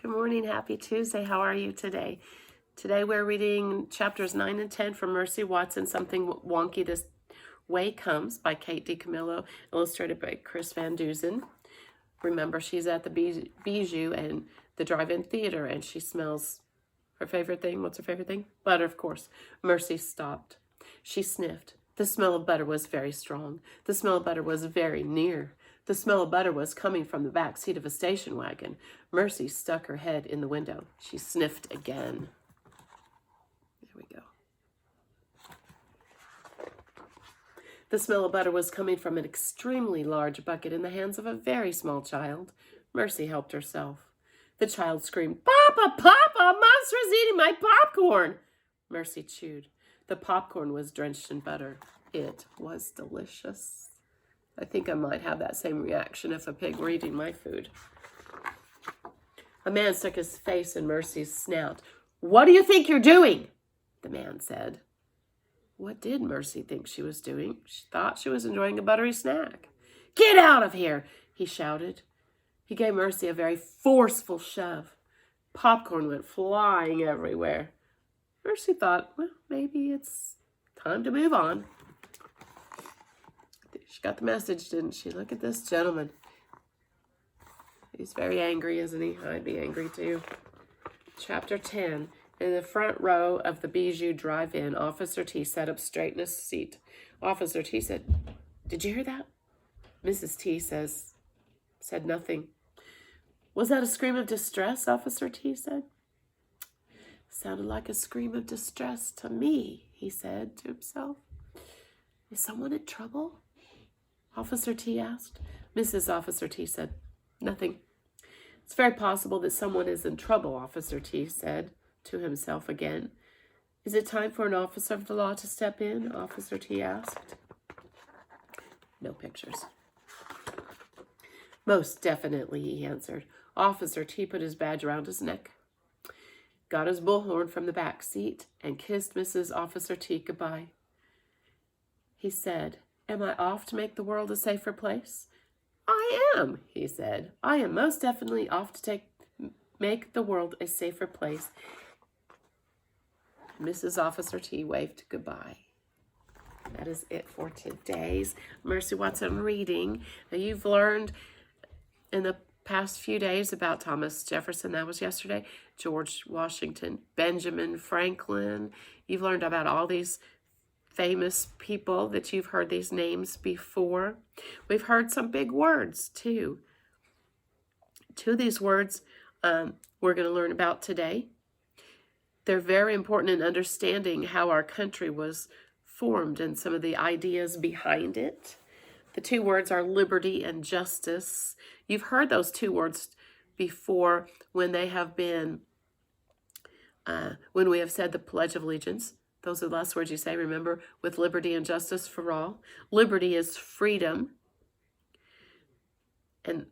Good morning. Happy Tuesday. How are you today? Today we're reading chapters 9 and 10 from Mercy Watson, Something Wonky This Way Comes by Kate DiCamillo, illustrated by Chris Van Dusen. Remember, she's at the Bijou and the drive-in theater, and she smells her favorite thing. What's her favorite thing? Butter, of course. Mercy stopped. She sniffed. The smell of butter was very strong. The smell of butter was very near. The smell of butter was coming from the back seat of a station wagon. Mercy stuck her head in the window. She sniffed again. There we go. The smell of butter was coming from an extremely large bucket in the hands of a very small child. Mercy helped herself. The child screamed, "Papa, Papa, a monster is eating my popcorn!" Mercy chewed. The popcorn was drenched in butter. It was delicious. I think I might have that same reaction if a pig were eating my food. A man stuck his face in Mercy's snout. "What do you think you're doing?" the man said. What did Mercy think she was doing? She thought she was enjoying a buttery snack. "Get out of here," he shouted. He gave Mercy a very forceful shove. Popcorn went flying everywhere. Mercy thought, well, maybe it's time to move on. She got the message, didn't she? Look at this gentleman. He's very angry, isn't he? I'd be angry too. Chapter 10. In the front row of the Bijou drive-in, Officer T sat up straight in his seat. Officer T said, "Did you hear that?" Mrs. T said nothing. "Was that a scream of distress?" Officer T said. "Sounded like a scream of distress to me," he said to himself. "Is someone in trouble?" Officer T asked. Mrs. Officer T said, "Nothing." "It's very possible that someone is in trouble," Officer T said to himself again. "Is it time for an officer of the law to step in?" Officer T asked. No pictures. "Most definitely," he answered. Officer T put his badge around his neck, got his bullhorn from the back seat, and kissed Mrs. Officer T goodbye. He said, "Am I off to make the world a safer place?" "I am," he said. "I am most definitely off to make the world a safer place." Mrs. Officer T waved goodbye. That is it for today's Mercy Watson reading. Now, you've learned in the past few days about Thomas Jefferson. That was yesterday. George Washington, Benjamin Franklin. You've learned about all these famous people that you've heard these names before. We've heard some big words too. Two of these words we're going to learn about today. They're very important in understanding how our country was formed and some of the ideas behind it. The two words are liberty and justice. You've heard those two words before when they have been, when we have said the Pledge of Allegiance. Those are the last words you say, remember, with liberty and justice for all. Liberty is freedom. And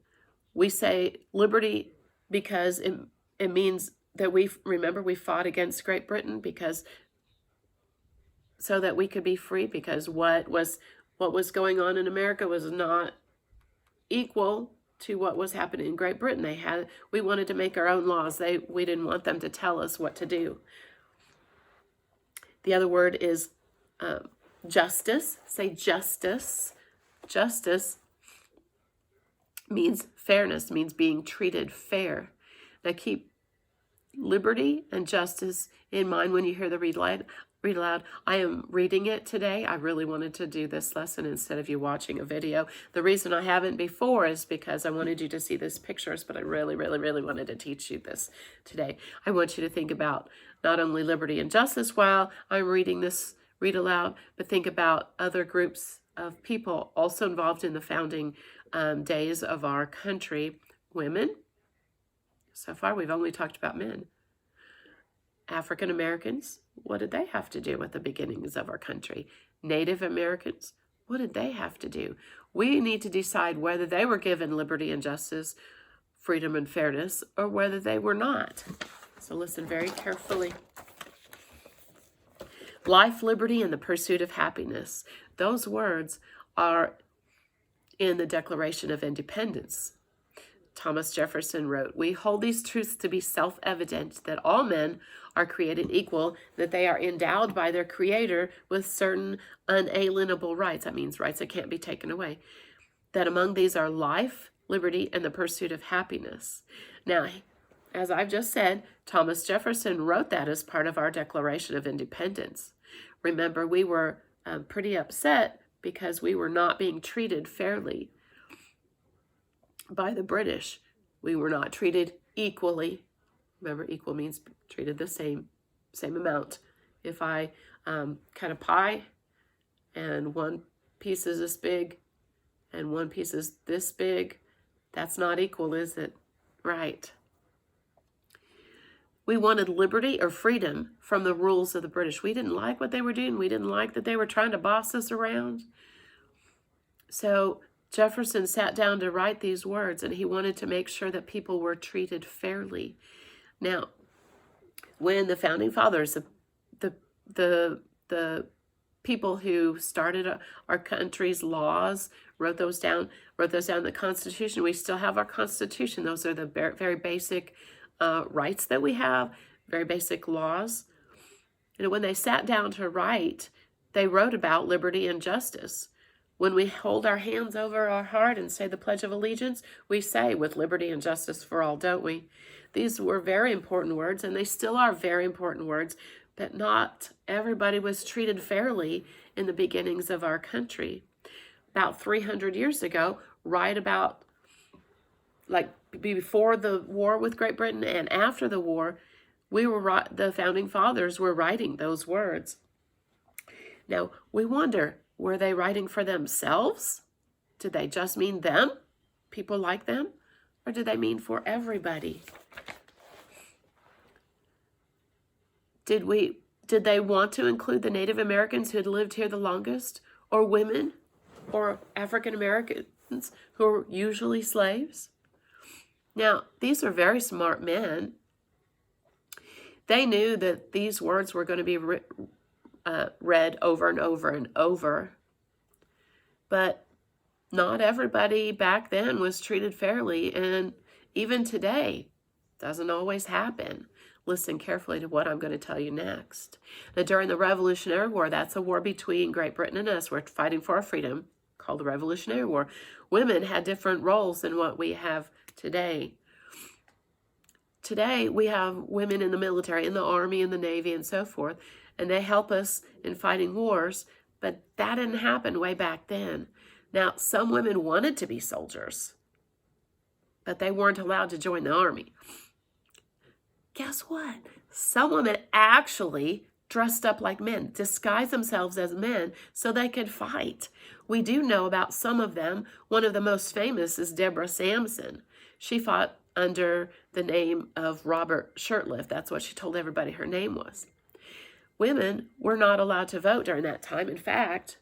we say liberty because it means that we fought against Great Britain so that we could be free, because what was going on in America was not equal to what was happening in Great Britain. We wanted to make our own laws. We didn't want them to tell us what to do. The other word is justice. Say justice. Justice means fairness, means being treated fair. Now keep liberty and justice in mind when you hear the read aloud. I am reading it today. I really wanted to do this lesson instead of you watching a video. The reason I haven't before is because I wanted you to see these pictures, but I really, really, really wanted to teach you this today. I want you to think about not only liberty and justice while I'm reading this read aloud, but think about other groups of people also involved in the founding days of our country. Women. So far, we've only talked about men. African Americans, what did they have to do with the beginnings of our country? Native Americans, what did they have to do? We need to decide whether they were given liberty and justice, freedom and fairness, or whether they were not. So listen very carefully. Life, liberty, and the pursuit of happiness. Those words are in the Declaration of Independence. Thomas Jefferson wrote, "We hold these truths to be self-evident, that all men are created equal, that they are endowed by their Creator with certain unalienable rights." That means rights that can't be taken away. That among these are life, liberty, and the pursuit of happiness. Now, as I've just said, Thomas Jefferson wrote that as part of our Declaration of Independence. Remember, we were pretty upset because we were not being treated fairly by the British. We were not treated equally. Remember, equal means treated the same amount. If I cut a pie and one piece is this big and one piece is this big, that's not equal, is it? Right. We wanted liberty or freedom from the rules of the British. We didn't like what they were doing. We didn't like that they were trying to boss us around. So Jefferson sat down to write these words, and he wanted to make sure that people were treated fairly. Now, when the founding fathers, the people who started our country's laws, wrote those down in the Constitution. We still have our Constitution. Those are the very basic rights that we have, very basic laws. And when they sat down to write, they wrote about liberty and justice. When we hold our hands over our heart and say the Pledge of Allegiance, we say with liberty and justice for all, don't we? These were very important words, and they still are very important words, but not everybody was treated fairly in the beginnings of our country. About 300 years ago, right about like before the war with Great Britain and after the war, the founding fathers were writing those words. Now, we wonder, were they writing for themselves? Did they just mean them, people like them? Or did they mean for everybody? Did they want to include the Native Americans who had lived here the longest, or women, or African Americans who were usually slaves? Now, these are very smart men. They knew that these words were going to be read over and over and over. But not everybody back then was treated fairly, and even today, doesn't always happen. Listen carefully to what I'm going to tell you next. That during the Revolutionary War, that's a war between Great Britain and us. We're fighting for our freedom, called the Revolutionary War. Women had different roles than what we have today. Today, we have women in the military, in the Army, in the Navy, and so forth, and they help us in fighting wars, but that didn't happen way back then. Now, some women wanted to be soldiers, but they weren't allowed to join the Army. Guess what? Some women actually dressed up like men, disguised themselves as men so they could fight. We do know about some of them. One of the most famous is Deborah Sampson. She fought under the name of Robert Shurtleff. That's what she told everybody her name was. Women were not allowed to vote during that time. In fact,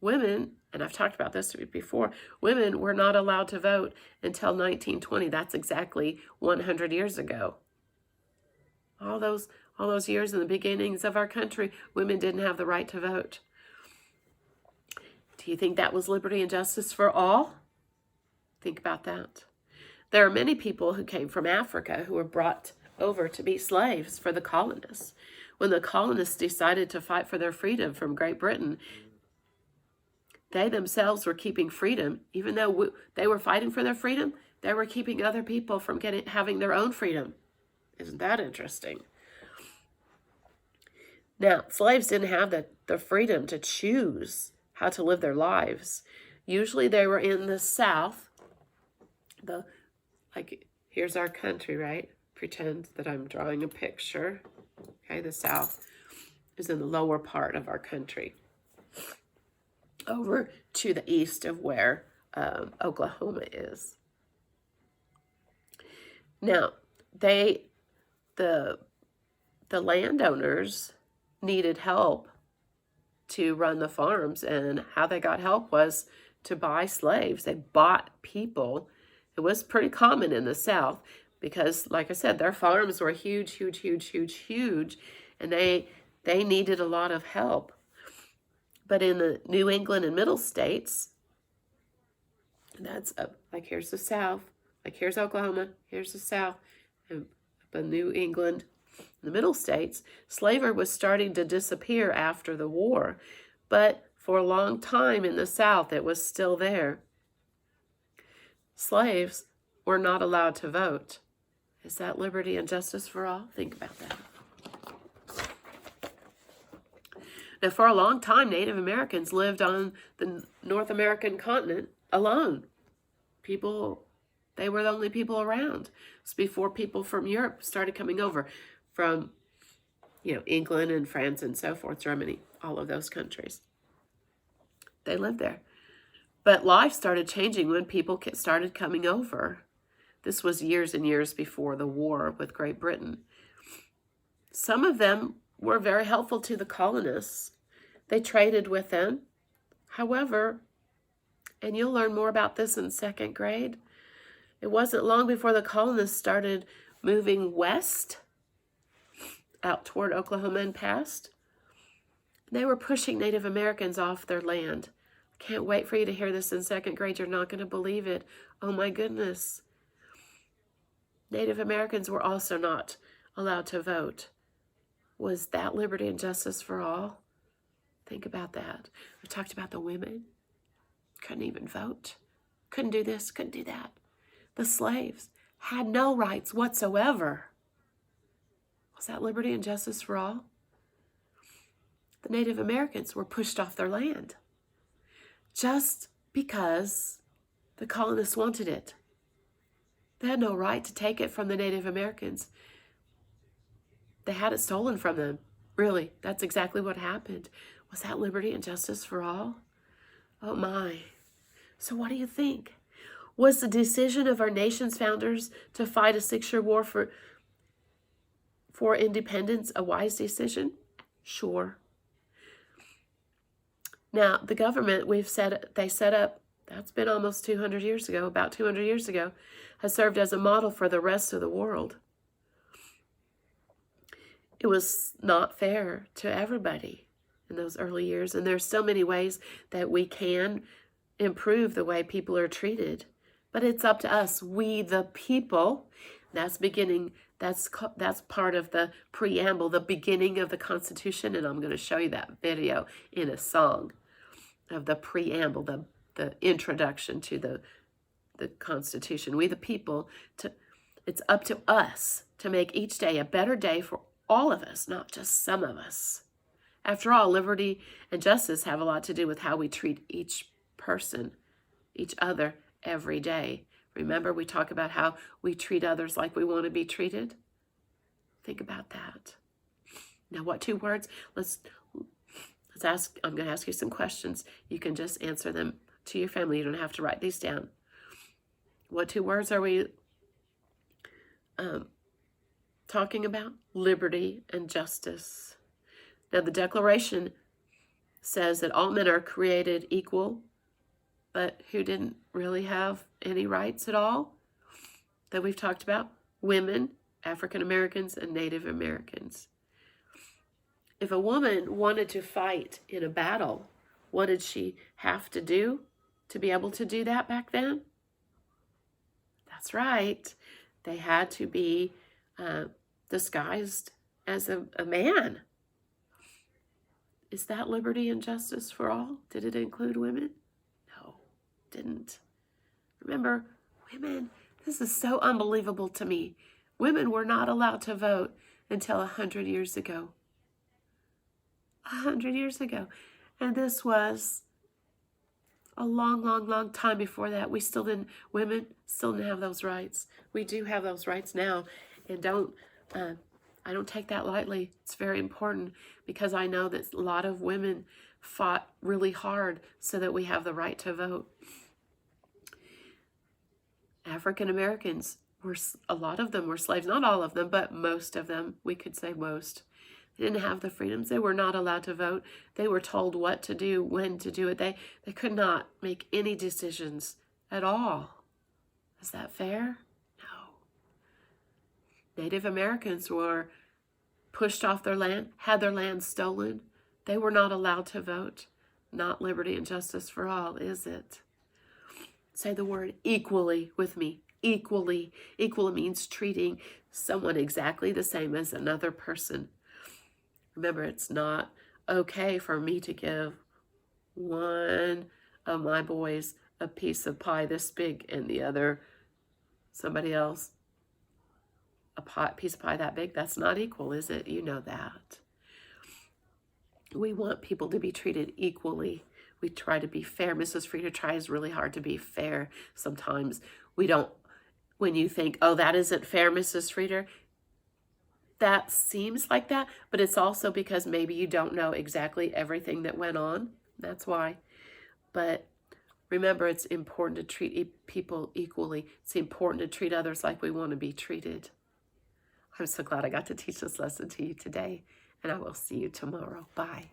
women, and I've talked about this before, women were not allowed to vote until 1920. That's exactly 100 years ago. All those years in the beginnings of our country, women didn't have the right to vote. Do you think that was liberty and justice for all? Think about that. There are many people who came from Africa who were brought over to be slaves for the colonists. When the colonists decided to fight for their freedom from Great Britain, they themselves were keeping freedom. Even though they were fighting for their freedom, they were keeping other people from having their own freedom. Isn't that interesting? Now, slaves didn't have the freedom to choose how to live their lives. Usually they were in the South. Like, here's our country, right? Pretend that I'm drawing a picture. Okay, the South is in the lower part of our country. Over to the east of where Oklahoma is. Now, the landowners needed help to run the farms, and how they got help was to buy slaves. They bought people. It was pretty common in the South because, like I said, their farms were huge, and they needed a lot of help. But in the New England and Middle states, that's like here's the South, Like here's Oklahoma, here's the South, and up in New England, the middle states, slavery was starting to disappear after the war. But for a long time in the South, it was still there. Slaves were not allowed to vote. Is that liberty and justice for all? Think about that. Now, for a long time, Native Americans lived on the North American continent alone. They were the only people around. It's before people from Europe started coming over from, England and France and so forth, Germany, all of those countries. They lived there. But life started changing when people started coming over. This was years and years before the war with Great Britain. Some of them were very helpful to the colonists. They traded with them. However, and you'll learn more about this in second grade, it wasn't long before the colonists started moving west, out toward Oklahoma and past. They were pushing Native Americans off their land. I can't wait for you to hear this in second grade. You're not going to believe it. Oh my goodness. Native Americans were also not allowed to vote. Was that liberty and justice for all? Think about that. We talked about the women. Couldn't even vote. Couldn't do this, couldn't do that. The slaves had no rights whatsoever. Was that liberty and justice for all? The Native Americans were pushed off their land just because the colonists wanted it. They had no right to take it from the Native Americans. They had it stolen from them. Really, that's exactly what happened. Was that liberty and justice for all? Oh my. So what do you think? Was the decision of our nation's founders to fight a 6-year war for independence a wise decision? Sure. Now, the government they set up, that's been almost 200 years ago, about 200 years ago, has served as a model for the rest of the world. It was not fair to everybody in those early years, and there's so many ways that we can improve the way people are treated. But it's up to us, we the people. That's part of the preamble, the beginning of the Constitution, and I'm going to show you that video in a song of the preamble, the introduction to the Constitution. We the people, it's up to us to make each day a better day for all of us, not just some of us. After all, liberty and justice have a lot to do with how we treat each person, each other, every day. Remember, we talk about how we treat others like we want to be treated? Think about that. Now, what 2 words? Let's ask. I'm going to ask you some questions. You can just answer them to your family. You don't have to write these down. What 2 words are we talking about? Liberty and justice. Now, the Declaration says that all men are created equal, but who didn't really have any rights at all that we've talked about? Women, African Americans, and Native Americans. If a woman wanted to fight in a battle, what did she have to do to be able to do that back then? That's right. They had to be disguised as a man. Is that liberty and justice for all? Did it include women? No, didn't. Remember, women, this is so unbelievable to me. Women were not allowed to vote until 100 years ago. 100 years ago. And this was a long, long, long time before that. Women still didn't have those rights. We do have those rights now. And I don't take that lightly. It's very important because I know that a lot of women fought really hard so that we have the right to vote. African Americans a lot of them were slaves. Not all of them, but most of them. We could say most. They didn't have the freedoms. They were not allowed to vote. They were told what to do, when to do it. They could not make any decisions at all. Is that fair? No. Native Americans were pushed off their land, had their land stolen. They were not allowed to vote. Not liberty and justice for all, is it? Say the word equally with me. equally. Equal means treating someone exactly the same as another person. Remember, it's not okay for me to give one of my boys a piece of pie this big and the other, somebody else, piece of pie that big. That's not equal, is it? You know that. We want people to be treated equally. We try to be fair. Mrs. Frieder tries really hard to be fair. Sometimes we don't, when you think, oh, that isn't fair, Mrs. Frieder, that seems like that, but it's also because maybe you don't know exactly everything that went on. That's why. But remember, it's important to treat people equally. It's important to treat others like we want to be treated. I'm so glad I got to teach this lesson to you today, and I will see you tomorrow. Bye.